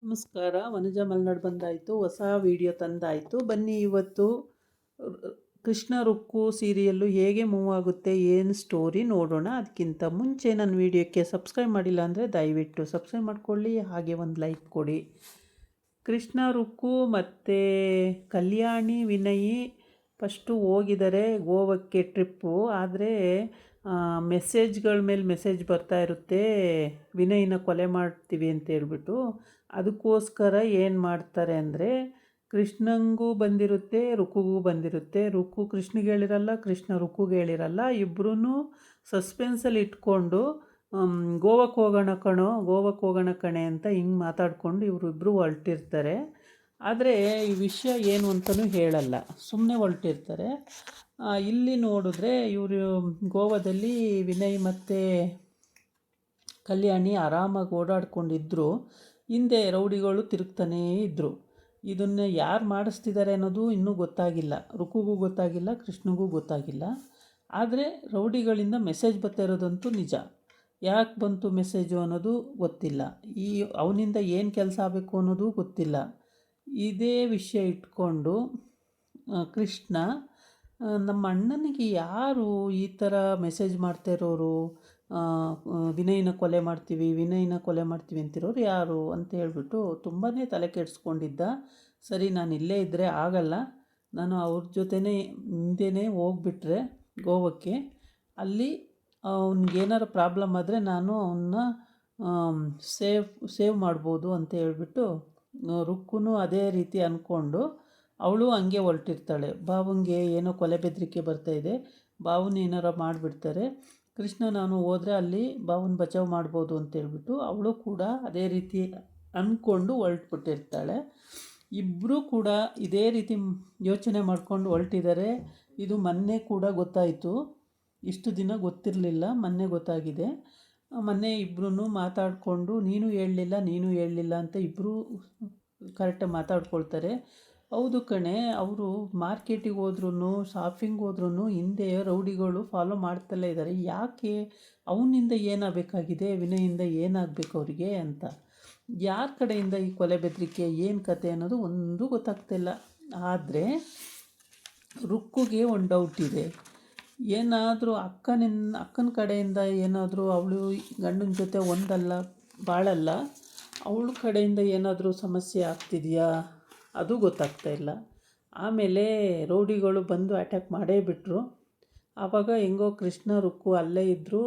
ನಮಸ್ಕಾರ. ವನಜ ಮಲ್ನಾಡ್ ಬಂದಾಯಿತು, ಹೊಸ ವಿಡಿಯೋ ತಂದಾಯಿತು. ಬನ್ನಿ ಇವತ್ತು ಕೃಷ್ಣ ರುಕ್ಕು ಸೀರಿಯಲ್ಲು ಹೇಗೆ ಮೂವ್ ಆಗುತ್ತೆ, ಏನು ಸ್ಟೋರಿ ನೋಡೋಣ. ಅದಕ್ಕಿಂತ ಮುಂಚೆ ನನ್ನ ವಿಡಿಯೋಕ್ಕೆ ಸಬ್ಸ್ಕ್ರೈಬ್ ಮಾಡಿಲ್ಲ ಅಂದರೆ ದಯವಿಟ್ಟು ಸಬ್ಸ್ಕ್ರೈಬ್ ಮಾಡ್ಕೊಳ್ಳಿ, ಹಾಗೆ ಒಂದು ಲೈಕ್ ಕೊಡಿ. ಕೃಷ್ಣ ರುಕ್ಕು ಮತ್ತು ಕಲ್ಯಾಣಿ ವಿನಯಿ ಫಸ್ಟು ಹೋಗಿದ್ದಾರೆ ಗೋವಾಕ್ಕೆ ಟ್ರಿಪ್ಪು. ಆದರೆ ಮೆಸೇಜ್ಗಳ ಮೇಲೆ ಮೆಸೇಜ್ ಬರ್ತಾ ಇರುತ್ತೆ, ವಿನಯ್ನ ಕೊಲೆ ಮಾಡ್ತೀವಿ ಅಂತ ಹೇಳ್ಬಿಟ್ಟು. ಅದಕ್ಕೋಸ್ಕರ ಏನು ಮಾಡ್ತಾರೆ ಅಂದರೆ, ಕೃಷ್ಣಂಗೂ ಬಂದಿರುತ್ತೆ, ರುಕ್ಕುಗೂ ಬಂದಿರುತ್ತೆ. ರುಕ್ಕು ಕೃಷ್ಣಿಗೆ ಹೇಳಿರಲ್ಲ, ಕೃಷ್ಣ ರುಕ್ಕುಗೆ ಹೇಳಿರಲ್ಲ. ಇಬ್ಬರೂ ಸಸ್ಪೆನ್ಸಲ್ಲಿ ಇಟ್ಕೊಂಡು ಗೋವಾಕ್ಕೆ ಹೋಗೋಣ ಕಣೆ ಅಂತ ಹಿಂಗೆ ಮಾತಾಡಿಕೊಂಡು ಇವರಿಬ್ಬರು ಹೊರಟಿರ್ತಾರೆ. ಆದರೆ ಈ ವಿಷಯ ಏನು ಅಂತಲೂ ಹೇಳಲ್ಲ, ಸುಮ್ಮನೆ ಹೊರಟಿರ್ತಾರೆ. ಇಲ್ಲಿ ನೋಡಿದ್ರೆ ಇವರು ಗೋವಾದಲ್ಲಿ ವಿನಯ್ ಮತ್ತು ಕಲ್ಯಾಣಿ ಆರಾಮಾಗಿ ಓಡಾಡ್ಕೊಂಡಿದ್ರು. ಹಿಂದೆ ರೌಡಿಗಳು ತಿರುಗ್ತಾನೇ ಇದ್ದರು. ಇದನ್ನು ಯಾರು ಮಾಡಿಸ್ತಿದ್ದಾರೆ ಅನ್ನೋದು ಇನ್ನೂ ಗೊತ್ತಾಗಿಲ್ಲ, ರುಕ್ಕುಗೂ ಗೊತ್ತಾಗಿಲ್ಲ, ಕೃಷ್ಣಗೂ ಗೊತ್ತಾಗಿಲ್ಲ. ಆದರೆ ರೌಡಿಗಳಿಂದ ಮೆಸೇಜ್ ಬರ್ತಾ ಇರೋದಂತೂ ನಿಜ. ಯಾಕೆ ಬಂತು ಮೆಸೇಜು ಅನ್ನೋದು ಗೊತ್ತಿಲ್ಲ. ಅವನಿಂದ ಏನು ಕೆಲಸ ಆಗಬೇಕು ಅನ್ನೋದು ಗೊತ್ತಿಲ್ಲ. ಇದೇ ವಿಷಯ ಇಟ್ಕೊಂಡು ಕೃಷ್ಣ, ನಮ್ಮ ಅಣ್ಣನಿಗೆ ಯಾರು ಈ ಥರ ಮೆಸೇಜ್ ಮಾಡ್ತಾ ಇರೋರು, ವಿನಯ್ನ ಕೊಲೆ ಮಾಡ್ತೀವಿ ಅಂತಿರೋರು ಯಾರು ಅಂತ ಹೇಳ್ಬಿಟ್ಟು ತುಂಬಾ ತಲೆ ಕೆಡಿಸ್ಕೊಂಡಿದ್ದ. ಸರಿ, ನಾನು ಇಲ್ಲೇ ಇದ್ದರೆ ಆಗಲ್ಲ, ನಾನು ಅವ್ರ ಜೊತೆನೇ ಹಿಂದೆನೇ ಹೋಗ್ಬಿಟ್ರೆ ಗೋವಾಕ್ಕೆ, ಅಲ್ಲಿ ಅವ್ನಿಗೇನಾರು ಪ್ರಾಬ್ಲಮ್ ಆದರೆ ನಾನು ಅವನ್ನ ಸೇವ್ ಮಾಡ್ಬೋದು ಅಂತ ಹೇಳ್ಬಿಟ್ಟು ರುಕ್ಕುನು ಅದೇ ರೀತಿ ಅಂದ್ಕೊಂಡು ಅವಳು ಹಂಗೆ ಹೊರಟಿರ್ತಾಳೆ. ಬಾವಂಗೆ ಏನೋ ಕೊಲೆ ಬೆದರಿಕೆ ಬರ್ತಾಯಿದೆ, ಬಾವನ್ನ ಏನಾರ ಮಾಡಿಬಿಡ್ತಾರೆ, ಕೃಷ್ಣ ನಾನು ಹೋದರೆ ಅಲ್ಲಿ ಬಾವನ್ನ ಬಚಾವ್ ಮಾಡ್ಬೋದು ಅಂತೇಳ್ಬಿಟ್ಟು ಅವಳು ಕೂಡ ಅದೇ ರೀತಿ ಅಂದ್ಕೊಂಡು ಹೊರಟ್ಬಿಟ್ಟಿರ್ತಾಳೆ. ಇಬ್ಬರೂ ಕೂಡ ಇದೇ ರೀತಿ ಯೋಚನೆ ಮಾಡ್ಕೊಂಡು ಹೊರಟಿದ್ದಾರೆ. ಇದು ಮೊನ್ನೆ ಕೂಡ ಗೊತ್ತಾಯಿತು, ಇಷ್ಟು ದಿನ ಗೊತ್ತಿರಲಿಲ್ಲ, ಮೊನ್ನೆ ಗೊತ್ತಾಗಿದೆ. ಮೊನ್ನೆ ಇಬ್ಬರೂ ಮಾತಾಡಿಕೊಂಡು ನೀನು ಹೇಳಲಿಲ್ಲ ಅಂತ ಇಬ್ಬರೂ ಕರೆಕ್ಟಾಗಿ ಮಾತಾಡ್ಕೊಳ್ತಾರೆ. ಹೌದು ಕಣೆ, ಅವರು ಮಾರ್ಕೆಟಿಗೆ ಹೋದ್ರೂ ಶಾಪಿಂಗ್ ಹೋದ್ರೂ ಹಿಂದೆ ರೌಡಿಗಳು ಫಾಲೋ ಮಾಡ್ತಲೇ ಇದ್ದಾರೆ. ಯಾಕೆ, ಅವನಿಂದ ಏನಾಗಬೇಕಾಗಿದೆ, ವಿನಯಿಂದ ಏನಾಗಬೇಕು ಅವರಿಗೆ ಅಂತ. ಯಾರ ಕಡೆಯಿಂದ ಈ ಕೊಲೆ ಬೆದರಿಕೆ, ಏನು ಕತೆ ಅನ್ನೋದು ಒಂದೂ ಗೊತ್ತಾಗ್ತಿಲ್ಲ. ಆದರೆ ರುಕ್ಕುಗೆ ಒಂದು ಡೌಟ್ ಇದೆ. ಏನಾದರೂ ಅಕ್ಕನ ಕಡೆಯಿಂದ ಏನಾದರೂ ಅವಳು ಗಂಡನ ಜೊತೆ ಒಂದಲ್ಲ ಬಾಳಲ್ಲ, ಅವಳ ಕಡೆಯಿಂದ ಏನಾದರೂ ಸಮಸ್ಯೆ ಆಗ್ತಿದೆಯಾ ಅದು ಗೊತ್ತಾಗ್ತಾ ಇಲ್ಲ. ಆಮೇಲೆ ರೌಡಿಗಳು ಬಂದು ಅಟ್ಯಾಕ್ ಮಾಡೇ ಬಿಟ್ಟರು. ಆವಾಗ ಹೆಂಗೋ ಕೃಷ್ಣ ರುಕ್ಕು ಅಲ್ಲೇ ಇದ್ದರು,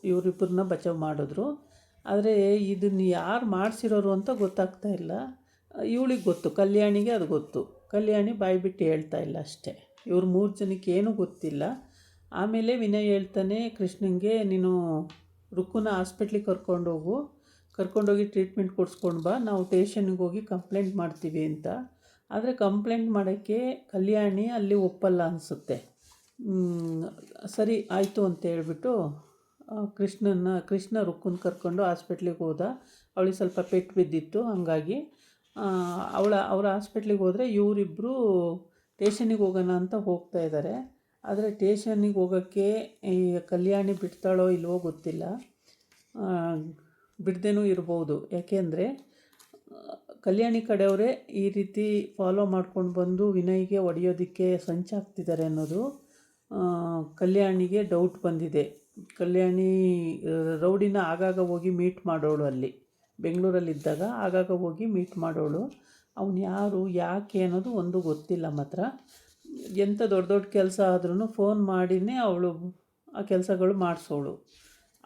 ಇವರಿಬ್ಬರನ್ನ ಬಚಾವ್ ಮಾಡಿದ್ರು. ಆದರೆ ಇದನ್ನು ಯಾರು ಮಾಡಿಸಿರೋರು ಅಂತ ಗೊತ್ತಾಗ್ತಾ ಇಲ್ಲ. ಇವಳಿಗೆ ಗೊತ್ತು, ಕಲ್ಯಾಣಿಗೆ ಅದು ಗೊತ್ತು. ಕಲ್ಯಾಣಿ ಬಾಯಿ ಬಿಟ್ಟು ಹೇಳ್ತಾ ಇಲ್ಲ ಅಷ್ಟೇ. ಇವ್ರು 3 ಜನಕ್ಕೆ ಏನೂ ಗೊತ್ತಿಲ್ಲ. ಆಮೇಲೆ ವಿನಯ್ ಹೇಳ್ತಾನೆ ಕೃಷ್ಣಂಗೆ, ನೀನು ರುಕ್ಕುನ ಹಾಸ್ಪಿಟ್ಲಿಗೆ ಕರ್ಕೊಂಡೋಗಿ ಟ್ರೀಟ್ಮೆಂಟ್ ಕೊಡಿಸ್ಕೊಂಡು ಬಾ, ನಾವು ಸ್ಟೇಷನ್ಗೆ ಹೋಗಿ ಕಂಪ್ಲೇಂಟ್ ಮಾಡ್ತೀವಿ ಅಂತ. ಆದರೆ ಕಂಪ್ಲೇಂಟ್ ಮಾಡೋಕ್ಕೆ ಕಲ್ಯಾಣಿ ಅಲ್ಲಿ ಒಪ್ಪಲ್ಲ ಅನಿಸುತ್ತೆ. ಸರಿ ಆಯಿತು ಅಂತ ಹೇಳ್ಬಿಟ್ಟು ಕೃಷ್ಣ ರುಕ್ಕುನ ಕರ್ಕೊಂಡು ಹಾಸ್ಪಿಟ್ಲಿಗೆ ಹೋದ. ಅವಳಿಗೆ ಸ್ವಲ್ಪ ಪೆಟ್ಟು ಬಿದ್ದಿತ್ತು, ಹಾಗಾಗಿ ಅವ್ರ ಹಾಸ್ಪಿಟ್ಲಿಗೆ ಹೋದರೆ ಇವರಿಬ್ಬರು ಸ್ಟೇಷನಿಗೆ ಹೋಗೋಣ ಅಂತ ಹೋಗ್ತಾ ಇದ್ದಾರೆ. ಆದರೆ ಸ್ಟೇಷನ್ನಿಗೆ ಹೋಗೋಕ್ಕೆ ಈ ಕಲ್ಯಾಣಿ ಬಿಡ್ತಾಳೋ ಇಲ್ವೋ ಗೊತ್ತಿಲ್ಲ, ಬಿಡ್ದೇನೂ ಇರ್ಬೋದು. ಯಾಕೆಂದರೆ ಕಲ್ಯಾಣಿ ಕಡೆಯವರೇ ಈ ರೀತಿ ಫಾಲೋ ಮಾಡ್ಕೊಂಡು ಬಂದು ವಿನಯ್ಗೆ ಹೊಡೆಯೋದಕ್ಕೆ ಸಂಚಾಗ್ತಿದ್ದಾರೆ ಅನ್ನೋದು ಕಲ್ಯಾಣಿಗೆ ಡೌಟ್ ಬಂದಿದೆ. ಕಲ್ಯಾಣಿ ರೌಡಿನ ಆಗಾಗ ಹೋಗಿ ಮೀಟ್ ಮಾಡೋಳು, ಅಲ್ಲಿ ಬೆಂಗಳೂರಲ್ಲಿದ್ದಾಗ ಆಗಾಗ ಹೋಗಿ ಮೀಟ್ ಮಾಡೋಳು. ಅವನು ಯಾರು, ಯಾಕೆ ಅನ್ನೋದು ಒಂದು ಗೊತ್ತಿಲ್ಲ. ಮಾತ್ರ ಎಂಥ ದೊಡ್ಡ ಕೆಲಸ ಆದ್ರೂ ಫೋನ್ ಮಾಡಿನೇ ಅವಳು ಆ ಕೆಲಸಗಳು ಮಾಡಿಸೋಳು.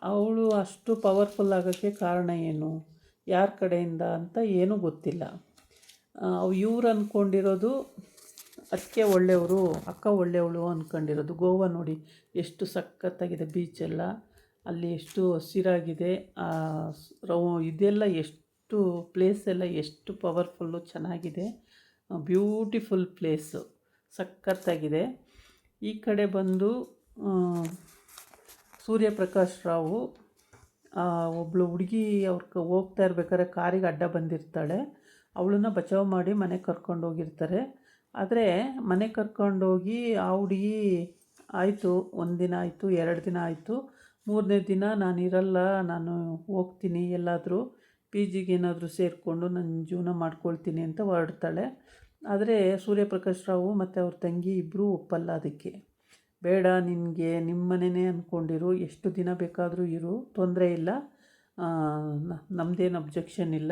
ಅವಳು ಅಷ್ಟು ಪವರ್ಫುಲ್ ಆಗೋಕ್ಕೆ ಕಾರಣ ಏನು, ಯಾರ ಕಡೆಯಿಂದ ಅಂತ ಏನೂ ಗೊತ್ತಿಲ್ಲ. ಇವ್ರು ಅಂದ್ಕೊಂಡಿರೋದು ಅದಕ್ಕೆ ಒಳ್ಳೆಯವರು, ಅಕ್ಕ ಒಳ್ಳೆಯವಳು ಅಂದ್ಕೊಂಡಿರೋದು. ಗೋವಾ ನೋಡಿ ಎಷ್ಟು ಸಖತ್ತಾಗಿದೆ, ಬೀಚೆಲ್ಲ ಅಲ್ಲಿ ಎಷ್ಟು ಹಸಿರಾಗಿದೆ, ಇದೆಲ್ಲ ಎಷ್ಟು ಪ್ಲೇಸೆಲ್ಲ ಎಷ್ಟು ಪವರ್ಫುಲ್ಲು, ಚೆನ್ನಾಗಿದೆ, ಬ್ಯೂಟಿಫುಲ್ ಪ್ಲೇಸು, ಸಖತ್ತಾಗಿದೆ. ಈ ಕಡೆ ಬಂದು ಸೂರ್ಯಪ್ರಕಾಶ್ ರಾವು, ಒಬ್ಬಳು ಹುಡುಗಿ ಹೋಗ್ತಾ ಇರ್ಬೇಕಾದ್ರೆ ಕಾರಿಗೆ ಅಡ್ಡ ಬಂದಿರ್ತಾಳೆ, ಅವಳನ್ನ ಬಚಾವ್ ಮಾಡಿ ಮನೆಗೆ ಕರ್ಕೊಂಡೋಗಿರ್ತಾರೆ. ಆದರೆ ಮನೆಗೆ ಕರ್ಕೊಂಡೋಗಿ ಆ ಹುಡುಗಿ ಆಯಿತು, 1 ದಿನ ಆಯಿತು, 2 ದಿನ ಆಯಿತು, 3ನೇ ದಿನ ನಾನು ಇರಲ್ಲ, ನಾನು ಹೋಗ್ತೀನಿ ಎಲ್ಲಾದರೂ, ಪಿ ಜಿಗೆ ಏನಾದರೂ ಸೇರಿಕೊಂಡು ನನ್ನ ಜೀವನ ಮಾಡ್ಕೊಳ್ತೀನಿ ಅಂತ ಹೊರಡ್ತಾಳೆ. ಆದರೆ ಸೂರ್ಯಪ್ರಕಾಶ್ ರಾವು ಮತ್ತು ಅವ್ರ ತಂಗಿ ಇಬ್ಬರೂ ಒಪ್ಪಲ್ಲ ಅದಕ್ಕೆ. ಬೇಡ, ನಿನಗೆ ನಿಮ್ಮ ಮನೆಯೇ ಅಂದ್ಕೊಂಡಿರು, ಎಷ್ಟು ದಿನ ಬೇಕಾದರೂ ಇರು, ತೊಂದರೆ ಇಲ್ಲ, ನಮ್ಮದೇನು ಅಬ್ಜೆಕ್ಷನ್ ಇಲ್ಲ,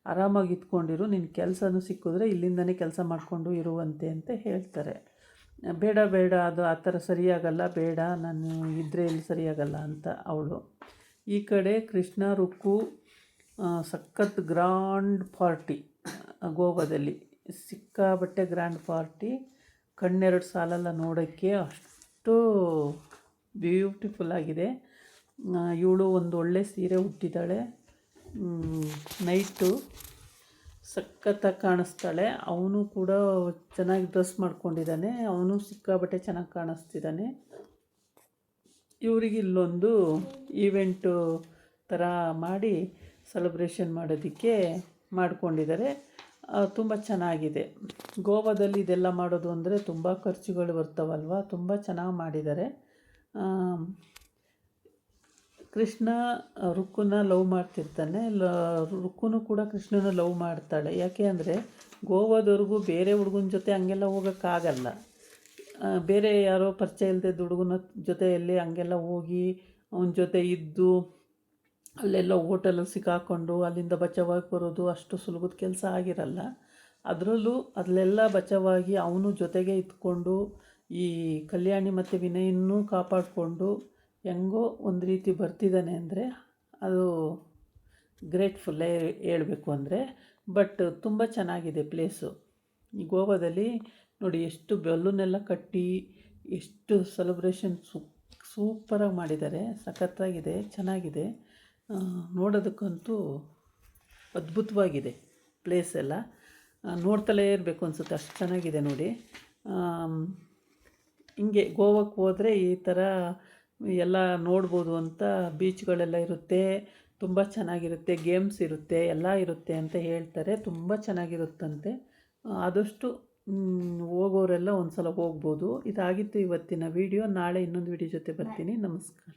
ಆರಾಮಾಗಿ ಇದ್ಕೊಂಡಿರು, ನಿನ್ನ ಕೆಲಸನೂ ಸಿಕ್ಕಿದ್ರೆ ಇಲ್ಲಿಂದನೇ ಕೆಲಸ ಮಾಡಿಕೊಂಡು ಇರುವಂತೆ ಅಂತ ಹೇಳ್ತಾರೆ. ಬೇಡ ಬೇಡ, ಅದು ಆ ಥರ ಸರಿಯಾಗಲ್ಲ, ಬೇಡ, ನಾನು ಇದ್ದರೆ ಇಲ್ಲಿ ಸರಿಯಾಗಲ್ಲ ಅಂತ ಅವಳು. ಈ ಕಡೆ ಕೃಷ್ಣ ರುಕ್ಕು ಸಖತ್ ಗ್ರ್ಯಾಂಡ್ ಪಾರ್ಟಿ ಗೋವಾದಲ್ಲಿ, ಸಿಕ್ಕಾಬಟ್ಟೆ ಗ್ರ್ಯಾಂಡ್ ಪಾರ್ಟಿ, ಕಣ್ಣೆರಡು ಸಾಲಲ್ಲ ನೋಡೋಕ್ಕೆ, ಅಷ್ಟು ಬ್ಯೂಟಿಫುಲ್ ಆಗಿದೆ. ಇವಳು ಒಂದು ಒಳ್ಳೆ ಸೀರೆ ಉಟ್ಟಿದ್ದಾಳೆ, ನೈಟು ಸಖತ್ತಾಗಿ ಕಾಣಿಸ್ತಾಳೆ. ಅವನು ಕೂಡ ಚೆನ್ನಾಗಿ ಡ್ರೆಸ್ ಮಾಡ್ಕೊಂಡಿದ್ದಾನೆ, ಅವನು ಸಿಕ್ಕಾಬಟ್ಟೆ ಚೆನ್ನಾಗಿ ಕಾಣಿಸ್ತಿದ್ದಾನೆ. ಇವರಿಗೆ ಇಲ್ಲೊಂದು ಈವೆಂಟು ಥರ ಮಾಡಿ ಸೆಲೆಬ್ರೇಷನ್ ಮಾಡೋದಕ್ಕೆ ಮಾಡ್ಕೊಂಡಿದ್ದಾರೆ. ತುಂಬ ಚೆನ್ನಾಗಿದೆ. ಗೋವಾದಲ್ಲಿ ಇದೆಲ್ಲ ಮಾಡೋದು ಅಂದರೆ ತುಂಬ ಖರ್ಚುಗಳು ಬರ್ತಾವಲ್ವ, ತುಂಬ ಚೆನ್ನಾಗಿ ಮಾಡಿದ್ದಾರೆ. ಕೃಷ್ಣ ರುಕ್ಕುನ ಲವ್ ಮಾಡ್ತಿರ್ತಾನೆ, ರುಕ್ಕುನು ಕೂಡ ಕೃಷ್ಣನ ಲವ್ ಮಾಡ್ತಾಳೆ. ಯಾಕೆ ಅಂದರೆ ಗೋವಾದವ್ರಿಗೂ ಬೇರೆ ಹುಡುಗನ ಜೊತೆ ಹಂಗೆಲ್ಲ ಹೋಗೋಕ್ಕಾಗಲ್ಲ. ಬೇರೆ ಯಾರೋ ಪರಿಚಯ ಇಲ್ಲದೆ ಹುಡುಗನ ಜೊತೆಯಲ್ಲಿ ಹಂಗೆಲ್ಲ ಹೋಗಿ ಅವನ ಜೊತೆ ಇದ್ದು ಅಲ್ಲೆಲ್ಲ ಹೋಟೆಲಲ್ಲಿ ಸಿಕ್ಕಾಕೊಂಡು ಅಲ್ಲಿಂದ ಬಚಾವಾಗಿ ಬರೋದು ಅಷ್ಟು ಸುಲಭದ ಕೆಲಸ ಆಗಿರಲ್ಲ. ಅದರಲ್ಲೂ ಅಲ್ಲೆಲ್ಲ ಬಚಾವಾಗಿ ಅವನು ಜೊತೆಗೆ ಇದ್ಕೊಂಡು ಈ ಕಲ್ಯಾಣಿ ಮತ್ತು ವಿನಯನ್ನೂ ಕಾಪಾಡಿಕೊಂಡು ಹೆಂಗೋ ಒಂದು ರೀತಿ ಬರ್ತಿದ್ದಾನೆ ಅಂದರೆ ಅದು ಗ್ರೇಟ್ಫುಲ್ಲೇ ಹೇಳಬೇಕು ಅಂದರೆ. ಬಟ್ ತುಂಬ ಚೆನ್ನಾಗಿದೆ ಪ್ಲೇಸು. ಈ ಗೋವಾದಲ್ಲಿ ನೋಡಿ, ಎಷ್ಟು ಬೆಲೂನೆಲ್ಲ ಕಟ್ಟಿ ಎಷ್ಟು ಸೆಲೆಬ್ರೇಷನ್ ಸೂಪರಾಗಿ ಮಾಡಿದ್ದಾರೆ, ಸಖತ್ತಾಗಿದೆ, ಚೆನ್ನಾಗಿದೆ, ನೋಡೋದಕ್ಕಂತೂ ಅದ್ಭುತವಾಗಿದೆ ಪ್ಲೇಸ್ ಎಲ್ಲ. ನೋಡ್ತಲೇ ಇರಬೇಕು ಅನಿಸುತ್ತೆ, ಅಷ್ಟು ಚೆನ್ನಾಗಿದೆ ನೋಡಿ. ಹಿಂಗೆ ಗೋವಾಕ್ಕೆ ಹೋದರೆ ಈ ಥರ ಎಲ್ಲ ನೋಡ್ಬೋದು ಅಂತ, ಬೀಚ್ಗಳೆಲ್ಲ ಇರುತ್ತೆ, ತುಂಬ ಚೆನ್ನಾಗಿರುತ್ತೆ, ಗೇಮ್ಸ್ ಇರುತ್ತೆ, ಎಲ್ಲ ಇರುತ್ತೆ ಅಂತ ಹೇಳ್ತಾರೆ. ತುಂಬ ಚೆನ್ನಾಗಿರುತ್ತಂತೆ. ಆದಷ್ಟು ಹೋಗೋರೆಲ್ಲ ಒಂದು ಸಲ ಹೋಗ್ಬೋದು. ಇದಾಗಿತ್ತು ಇವತ್ತಿನ ವಿಡಿಯೋ. ನಾಳೆ ಇನ್ನೊಂದು ವಿಡಿಯೋ ಜೊತೆ ಬರ್ತೀನಿ. ನಮಸ್ಕಾರ.